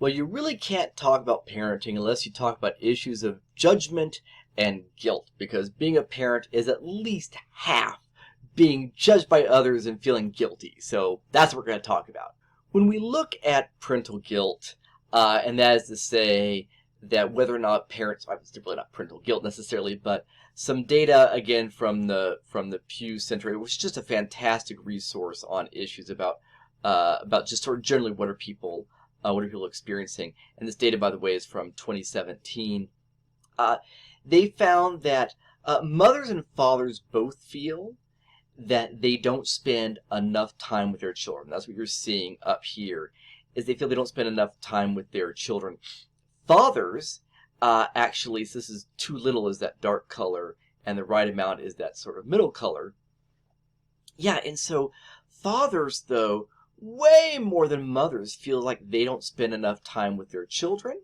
Well, you really can't talk about parenting unless you talk about issues of judgment and guilt, because being a parent is at least half being judged by others and feeling guilty. So that's what we're going to talk about. When we look at parental guilt, and that is to say that whether or not parents, it's really not parental guilt necessarily, but some data again from the Pew Center, which is just a fantastic resource on issues about just sort of generally what are people experiencing. And this data, by the way, is from 2017. They found that mothers and fathers both feel that they don't spend enough time with their children. That's what you're seeing up here, is they feel they don't spend enough time with their children. Fathers, actually, so this is too little is that dark color, and the right amount is that sort of middle color. Yeah, and so fathers, though, way more than mothers, feel like they don't spend enough time with their children.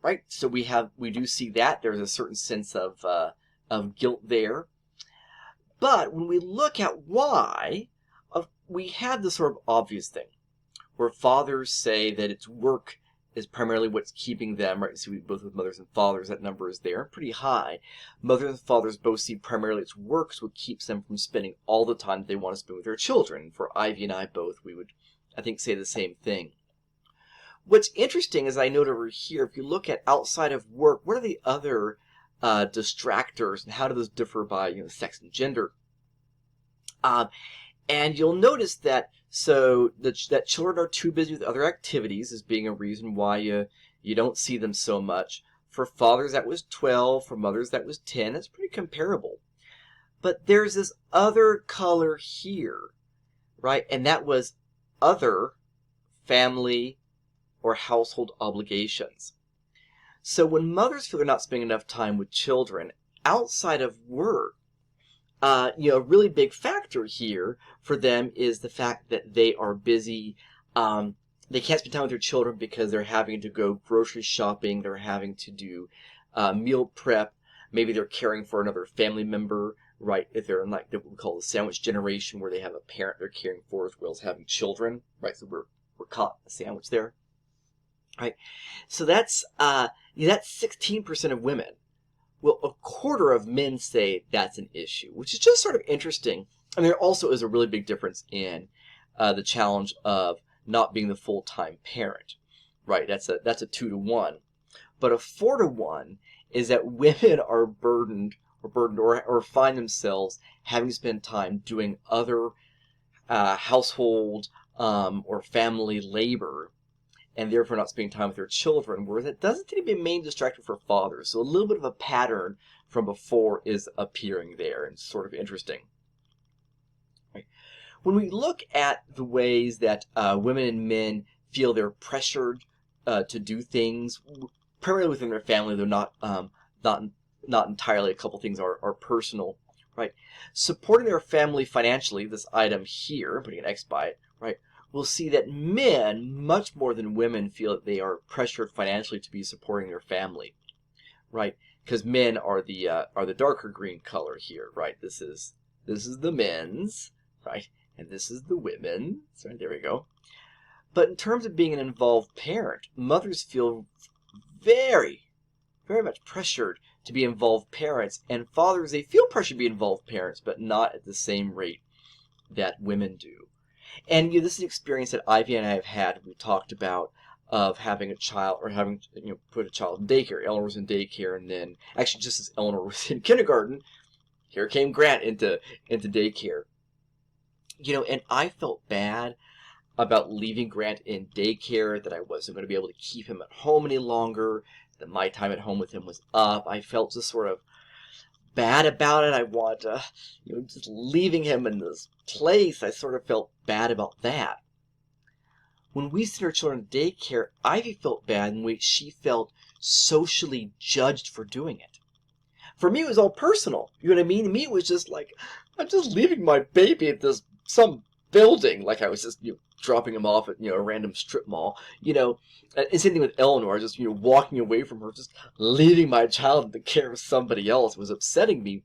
Right? So we do see that. There's a certain sense of guilt there. But when we look at why, we have the sort of obvious thing, where fathers say that it's work is primarily what's keeping them, right? So both with mothers and fathers, that number is there, pretty high. Mothers and fathers both see primarily it's work is what keeps them from spending all the time they want to spend with their children. For Ivy and I both, we would, I think, say the same thing. What's interesting is I note over here, if you look at outside of work, what are the other distractors, and how do those differ by sex and gender? And you'll notice that that children are too busy with other activities as being a reason why you don't see them so much. For fathers, that was 12. For mothers, that was 10. That's pretty comparable. But there's this other color here, right? And that was other family or household obligations. So when mothers feel they're not spending enough time with children outside of work, a really big factor here for them is the fact that they are busy. They can't spend time with their children because they're having to go grocery shopping. They're having to do meal prep. Maybe they're caring for another family member, right? If they're in like what we call the sandwich generation, where they have a parent they're caring for as well as having children, right? So we're caught in a sandwich there, right? So that's 16% of women. Well, a quarter of men say that's an issue, which is just sort of interesting. And there also is a really big difference in the challenge of not being the full-time parent, right? That's a 2-to-1. But a 4-to-1 is that women are burdened or find themselves having to spend time doing other household or family labor, and therefore not spending time with their children, whereas it doesn't seem to be a main distractor for fathers. So a little bit of a pattern from before is appearing there, and it's sort of interesting. Right. When we look at the ways that women and men feel they're pressured to do things, primarily within their family, though not entirely. A couple things are personal, right? Supporting their family financially, this item here, putting an X by it, right? We'll see that men, much more than women, feel that they are pressured financially to be supporting their family, right? Because men are the darker green color here, right? This is the men's, right? And this is the women's, right? There we go. But in terms of being an involved parent, mothers feel very, very much pressured to be involved parents, and fathers, they feel pressured to be involved parents, but not at the same rate that women do. And this is an experience that Ivy and I have had. We talked about of having a child, or having put a child in daycare. Eleanor was in daycare, and then actually just as Eleanor was in kindergarten, here came Grant into daycare. And I felt bad about leaving Grant in daycare, that I wasn't going to be able to keep him at home any longer, that my time at home with him was up. I felt just sort of bad about it. I want just leaving him in this place. I sort of felt bad about that. When we sent our children to daycare, Ivy felt bad in which she felt socially judged for doing it. For me, it was all personal. You know what I mean? To me, it was just like, I'm just leaving my baby at some building, like I was just dropping him off at a random strip mall. And same thing with Eleanor, just walking away from her, just leaving my child in the care of somebody else was upsetting me.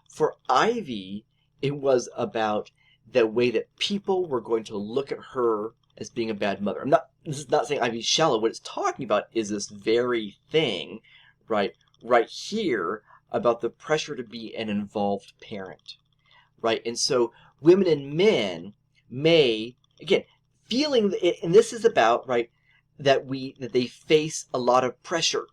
For Ivy, it was about the way that people were going to look at her as being a bad mother. This is not saying Ivy's shallow. What it's talking about is this very thing, right here, about the pressure to be an involved parent, right? And so women and men may, again, feeling it, and this is about, right, that they face a lot of pressure.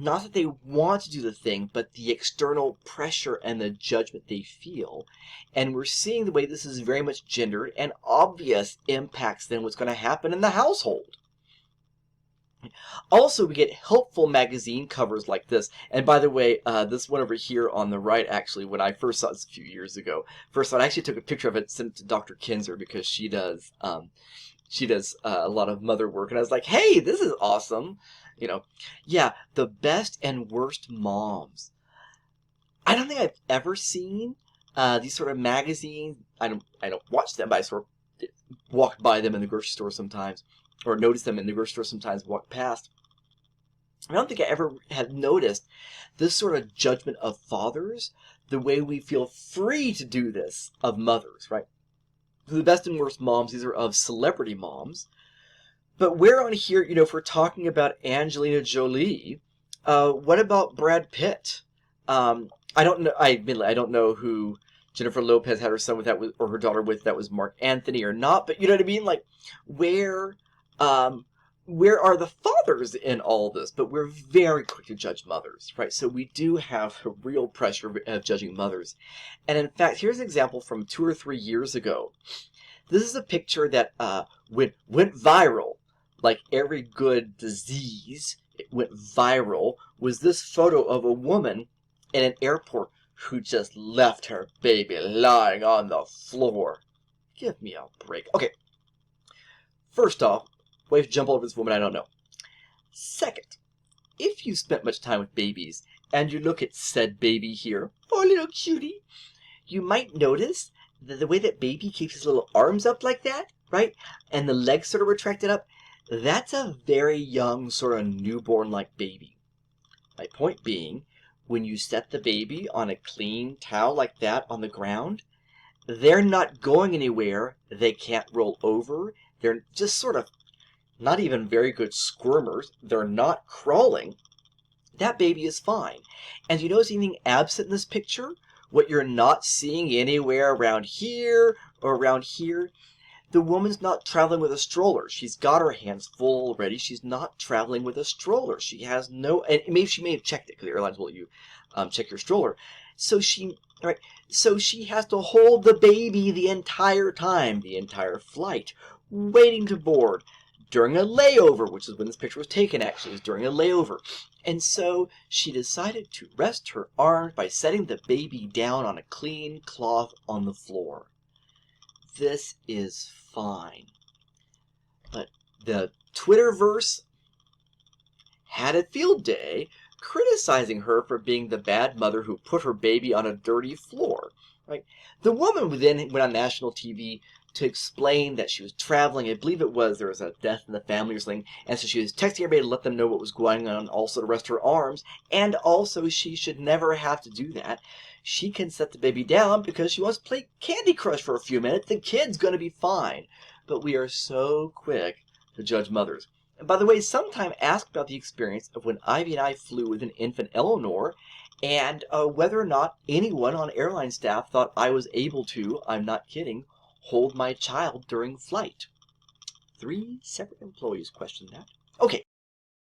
Not that they want to do the thing, but the external pressure and the judgment they feel. And we're seeing the way this is very much gendered and obvious impacts then what's going to happen in the household. Also, we get helpful magazine covers like this. And by the way, this one over here on the right, actually, when I first saw this a few years ago, I actually took a picture of it, sent it to Dr. Kinzer, because she does a lot of mother work. And I was like, hey, this is awesome. Yeah, the best and worst moms. I don't think I've ever seen these sort of magazines. I don't watch them, but I sort of walk by them in the grocery store sometimes, or notice them in the grocery store sometimes, walk past. I don't think I ever have noticed this sort of judgment of fathers the way we feel free to do this of mothers, right? The best and worst moms, these are of celebrity moms. But we're on here, if we're talking about Angelina Jolie, what about Brad Pitt? I don't know. I don't know who Jennifer Lopez had her son with, that was, or her daughter with, that was Mark Anthony or not. But you know what I mean? Like, where are the fathers in all this? But we're very quick to judge mothers, right? So we do have a real pressure of judging mothers. And in fact, here's an example from 2 or 3 years ago. This is a picture that went viral. Like every good disease, it went viral, was this photo of a woman in an airport who just left her baby lying on the floor. Give me a break. Okay. First off, why to jump over this woman, I don't know. Second, if you spent much time with babies and you look at said baby here, poor little cutie, you might notice that the way that baby keeps his little arms up like that, right? And the legs sort of retracted up, that's a very young, sort of newborn-like baby. My point being, when you set the baby on a clean towel like that on the ground, they're not going anywhere. They can't roll over. They're just sort of not even very good squirmers. They're not crawling. That baby is fine. And you notice anything absent in this picture? What you're not seeing anywhere around here or around here? The woman's not traveling with a stroller. She's got her hands full already. She's not traveling with a stroller. She has no, and maybe she may have checked it because the airlines will let you check your stroller. So she has to hold the baby the entire time, the entire flight, waiting to board, during a layover, which is when this picture was taken, actually, it was during a layover. And so she decided to rest her arms by setting the baby down on a clean cloth on the floor. This is fine. But the Twitterverse had a field day criticizing her for being the bad mother who put her baby on a dirty floor. Right? The woman then went on national TV to explain that she was traveling. I believe there was a death in the family or something, and so she was texting everybody to let them know what was going on, also to rest her arms, and also she should never have to do that. She can set the baby down because she wants to play Candy Crush for a few minutes. The kid's going to be fine. But we are so quick to judge mothers. And by the way, sometime ask about the experience of when Ivy and I flew with an infant Eleanor, and whether or not anyone on airline staff thought I was able to, I'm not kidding, hold my child during flight. 3 separate employees questioned that. Okay,